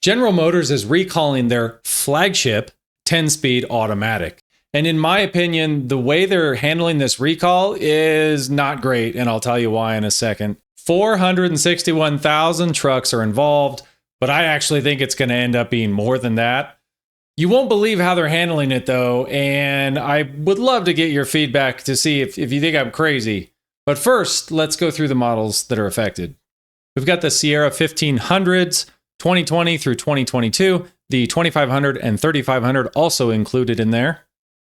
General Motors is recalling their flagship 10-speed automatic. And in my opinion, the way they're handling this recall is not great, and I'll tell you why in a second. 461,000 trucks are involved, but I actually think it's going to end up being more than that. You won't believe how they're handling it, though, and I would love to get your feedback to see if you think I'm crazy. But first, let's go through the models that are affected. We've got the Sierra 1500s, 2020 through 2022, the 2500 and 3500 also included in there.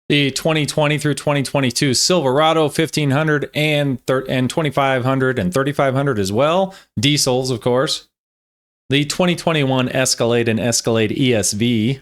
The 2020 through 2022 Silverado 1500 and 2500 and 3500 as well. Diesels, of course. The 2021 Escalade and Escalade ESV.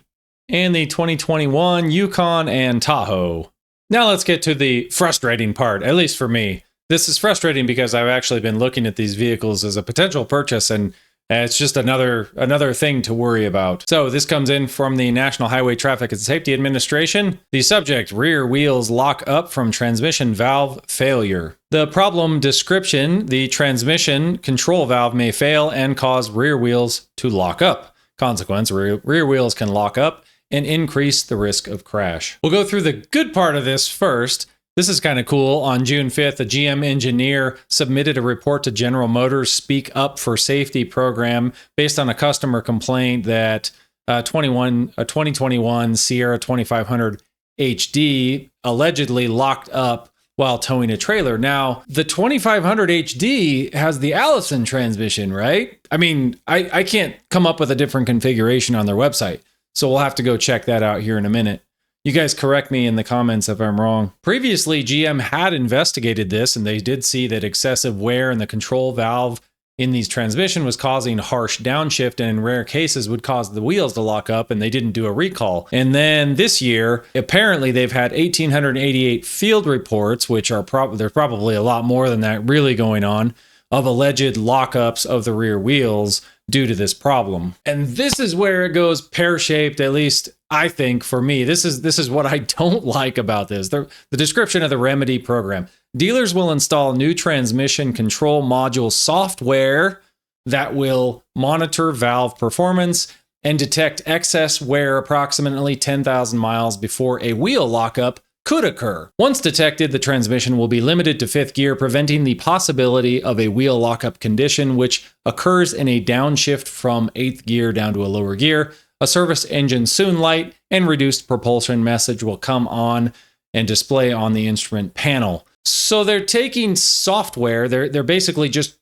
And the 2021 Yukon and Tahoe. Now let's get to the frustrating part, at least for me. This is frustrating because I've actually been looking at these vehicles as a potential purchase, and it's just another thing to worry about. So this comes in from the National Highway Traffic and Safety Administration. The subject, rear wheels lock up from transmission valve failure. The problem description, the transmission control valve may fail and cause rear wheels to lock up. Consequence, rear wheels can lock up and increase the risk of crash. We'll go through the good part of this first. This is kind of cool. On June 5th, a GM engineer submitted a report to General Motors' Speak Up for Safety program based on a customer complaint that a 2021 Sierra 2500 HD allegedly locked up while towing a trailer. Now, the 2500 HD has the Allison transmission, right? I mean, I can't come up with a different configuration on their website, so we'll have to go check that out here in a minute. You guys correct me in the comments if I'm wrong. Previously, GM had investigated this, and they did see that excessive wear in the control valve in these transmission was causing harsh downshift, and in rare cases would cause the wheels to lock up, and they didn't do a recall. And then this year, apparently they've had 1,888 field reports, which are there's probably a lot more than that really going on, of alleged lockups of the rear wheels due to this problem. And this is where it goes pear-shaped, at least I think for me. This is what I don't like about this. The description of the remedy program. Dealers will install new transmission control module software that will monitor valve performance and detect excess wear approximately 10,000 miles before a wheel lockup could occur. Once detected, the transmission will be limited to fifth gear, preventing the possibility of a wheel lockup condition, which occurs in a downshift from eighth gear down to a lower gear. A service engine soon light and reduced propulsion message will come on and display on the instrument panel. So they're taking software, they're basically just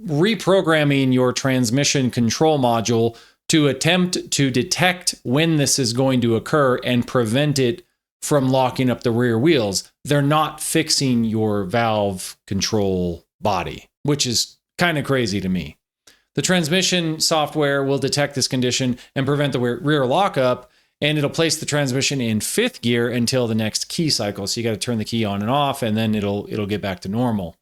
reprogramming your transmission control module to attempt to detect when this is going to occur and prevent it from locking up the rear wheels. They're not fixing your valve control body, which is kind of crazy to me. The transmission software will detect this condition and prevent the rear lockup, and it'll place the transmission in fifth gear until the next key cycle. So you got to turn the key on and off, and then it'll get back to normal.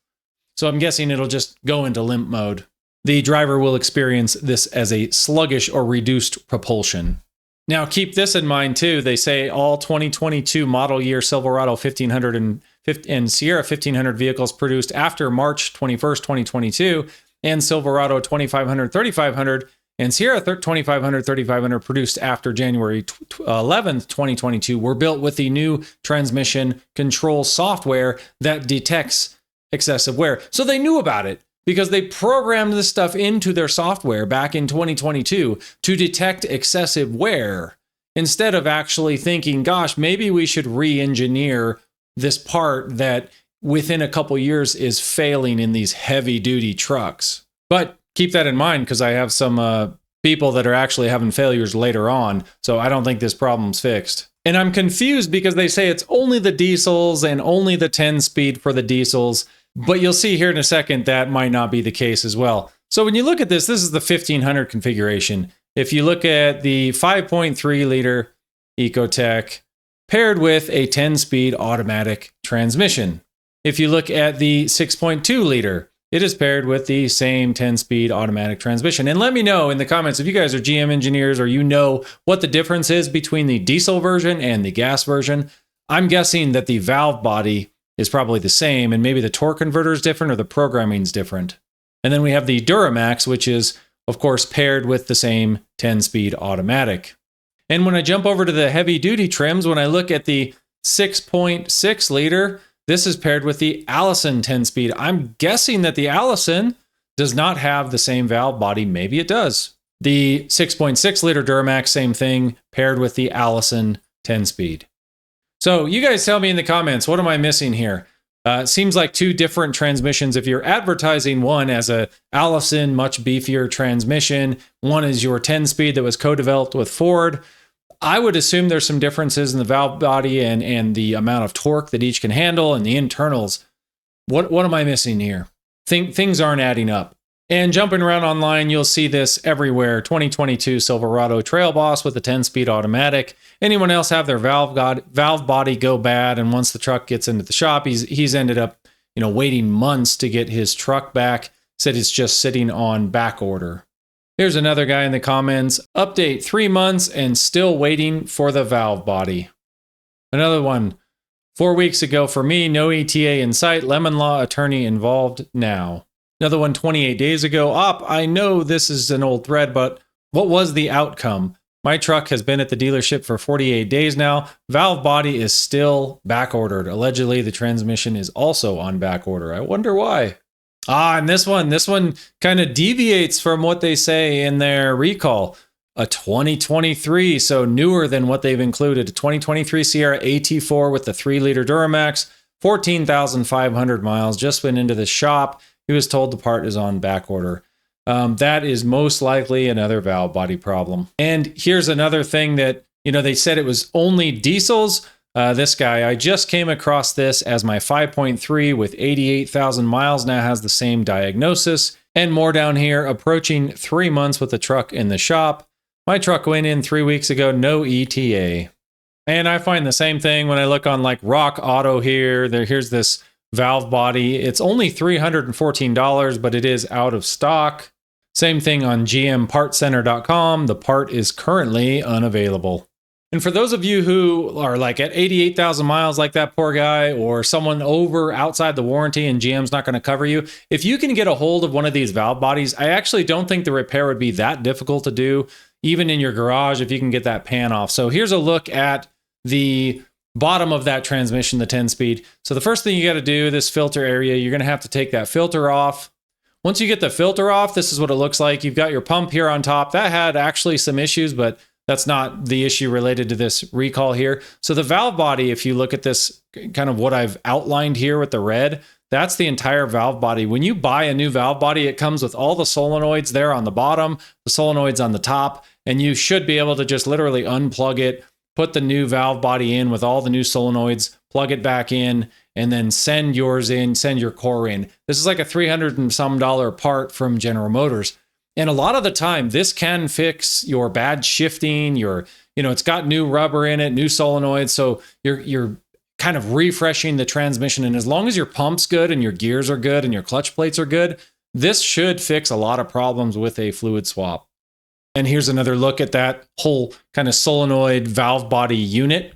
So I'm guessing it'll just go into limp mode. The driver will experience this as a sluggish or reduced propulsion. Now, keep this in mind, too. They say all 2022 model year Silverado 1500 and Sierra 1500 vehicles produced after March 21st, 2022, and Silverado 2500, 3500, and Sierra 2500, 3500 produced after January 11th, 2022 were built with the new transmission control software that detects excessive wear. So they knew about it, because they programmed this stuff into their software back in 2022 to detect excessive wear, instead of actually thinking, gosh, maybe we should re-engineer this part that within a couple years is failing in these heavy-duty trucks. But keep that in mind, because I have some people that are actually having failures later on, so I don't think this problem's fixed. And I'm confused because they say it's only the diesels and only the 10-speed for the diesels. But you'll see here in a second that might not be the case as well. So when you look at this is the 1500 configuration. If you look at the 5.3 liter Ecotec paired with a 10-speed automatic transmission. If you look at the 6.2 liter, it is paired with the same 10-speed automatic transmission. And let me know in the comments if you guys are GM engineers or you know what the difference is between the diesel version and the gas version. I'm guessing that the valve body is probably the same, and maybe the torque converter is different or the programming is different. And then we have the Duramax, which is of course, paired with the same 10-speed automatic. And when I jump over to the heavy duty trims, when I look at the 6.6 liter, this is paired with the Allison 10-speed. I'm guessing that the Allison does not have the same valve body. Maybe it does. The 6.6 liter Duramax, same thing, paired with the Allison 10-speed. So you guys tell me in the comments, what am I missing here? It seems like two different transmissions. If you're advertising one as a Allison, much beefier transmission, one is your 10-speed that was co-developed with Ford, I would assume there's some differences in the valve body and the amount of torque that each can handle and the internals. What am I missing here? Things aren't adding up. And jumping around online, you'll see this everywhere. 2022 Silverado Trail Boss with a 10-speed automatic. Anyone else have their valve body go bad, and once the truck gets into the shop, he's ended up, waiting months to get his truck back. Said it's just sitting on back order. Here's another guy in the comments. Update 3 months and still waiting for the valve body. Another one. 4 weeks ago for me, no ETA in sight. Lemon law attorney involved now. Another one 28 days ago. I know this is an old thread, but what was the outcome? My truck has been at the dealership for 48 days now. Valve body is still back ordered. Allegedly, the transmission is also on back order. I wonder why. And this one kind of deviates from what they say in their recall. A 2023, so newer than what they've included. A 2023 Sierra AT4 with the 3-liter Duramax, 14,500 miles, just went into the shop. He was told the part is on back order. That is most likely another valve body problem. And here's another thing that, they said it was only diesels. This guy, I just came across this as my 5.3 with 88,000 miles now has the same diagnosis. And more down here, approaching 3 months with the truck in the shop. My truck went in 3 weeks ago, no ETA. And I find the same thing when I look on like Rock Auto here. Here's this valve body. It's only $314, but it is out of stock. Same thing on gmpartcenter.com. The part is currently unavailable. And for those of you who are like at 88,000 miles like that poor guy, or someone over outside the warranty and GM's not going to cover you, if you can get a hold of one of these valve bodies, I actually don't think the repair would be that difficult to do, even in your garage, if you can get that pan off. So here's a look at the bottom of that transmission, the 10-speed. So the first thing you got to do, this filter area, you're going to have to take that filter off. Once you get the filter off, this is what it looks like. You've got your pump here on top. That had actually some issues, but that's not the issue related to this recall here. So the valve body, if you look at this, kind of what I've outlined here with the red, that's the entire valve body. When you buy a new valve body, it comes with all the solenoids there on the bottom, the solenoids on the top, and you should be able to just literally unplug it, put the new valve body in with all the new solenoids, plug it back in, and then send yours in, send your core in. This is like a $300 and some part from General Motors. And a lot of the time, this can fix your bad shifting, it's got new rubber in it, new solenoids. So you're kind of refreshing the transmission. And as long as your pump's good and your gears are good and your clutch plates are good, this should fix a lot of problems with a fluid swap. And here's another look at that whole kind of solenoid valve body unit.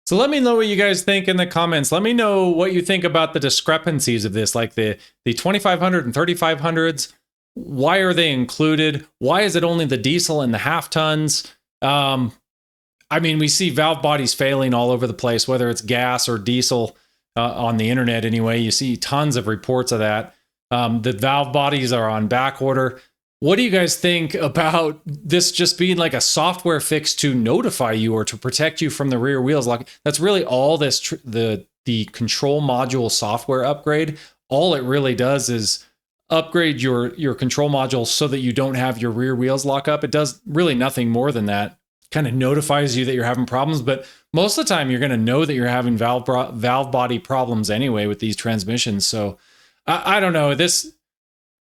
So let me know what you guys think in the comments. Let me know what you think about the discrepancies of this, like the 2500 and 3500s. Why are they included? Why is it only the diesel and the half tons? We see valve bodies failing all over the place, whether it's gas or diesel on the internet anyway. You see tons of reports of that. The valve bodies are on back order. What do you guys think about this just being like a software fix to notify you or to protect you from the rear wheels? Like that's really all this the control module software upgrade. All it really does is upgrade your control module so that you don't have your rear wheels lock up. It does really nothing more than that. Kind of notifies you that you're having problems, but most of the time you're going to know that you're having valve body problems anyway with these transmissions. So I don't know. This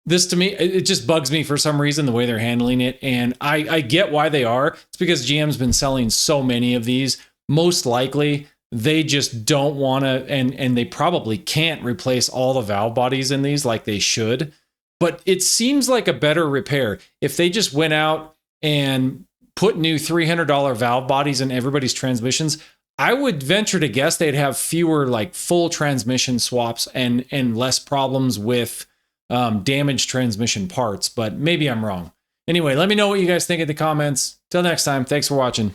to me, it just bugs me for some reason, the way they're handling it. And I get why they are. It's because GM's been selling so many of these. Most likely, they just don't want to, and they probably can't replace all the valve bodies in these like they should. But it seems like a better repair if they just went out and put new $300 valve bodies in everybody's transmissions. I would venture to guess they'd have fewer like full transmission swaps and less problems with damaged transmission parts, but maybe I'm wrong. Anyway, let me know what you guys think in the comments. Till next time, thanks for watching.